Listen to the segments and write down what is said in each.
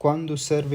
quando serve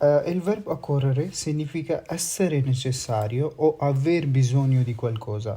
Il verbo occorrere significa essere necessario o aver bisogno di qualcosa،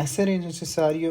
essere necessario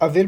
aver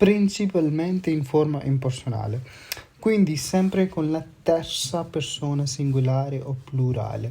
principalmente in forma impersonale, quindi sempre con la terza persona singolare o plurale،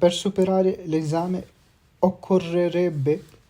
per superare l'esame occorrerebbe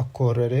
occorrere،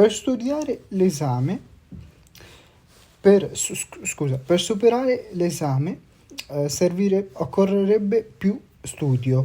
per studiare l'esame per superare l'esame occorrerebbe più studio.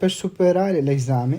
per superare l'esame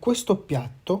questo piatto،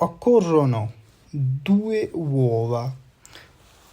occorrono 2 uova،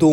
2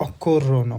occorrono.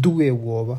2 uova،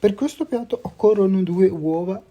per questo piatto occorrono 2 uova،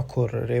occorrere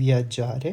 viaggiare.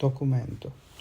documento.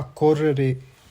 occorrere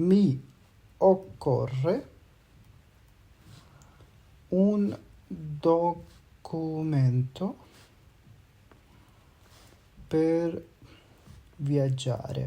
mi occorre un documento per viaggiare.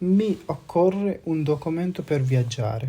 mi occorre un documento per viaggiare.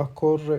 occorre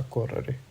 occorrere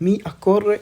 mi occorre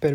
per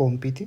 compiti.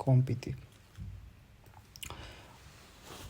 compiti.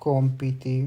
compiti.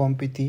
compiti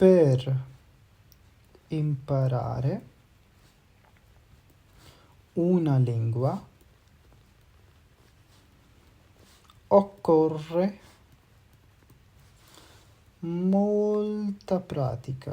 per imparare una lingua occorre molta pratica.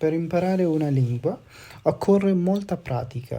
per imparare una lingua occorre molta pratica.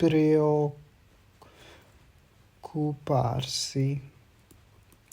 preoccuparsi.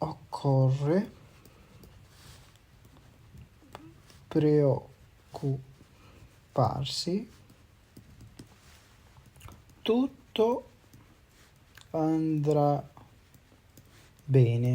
occorre preoccuparsi, tutto andrà bene.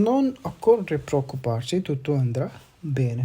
non occorre preoccuparsi, tutto andrà bene.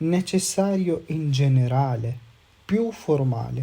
necessario in generale, più formale.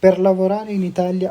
per lavorare in Italia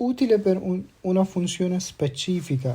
utile per una funzione specifica،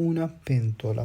una pentola،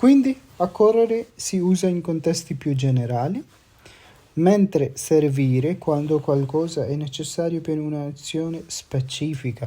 quindi accorrere si usa in contesti più generali, mentre servire quando qualcosa è necessario per un'azione specifica،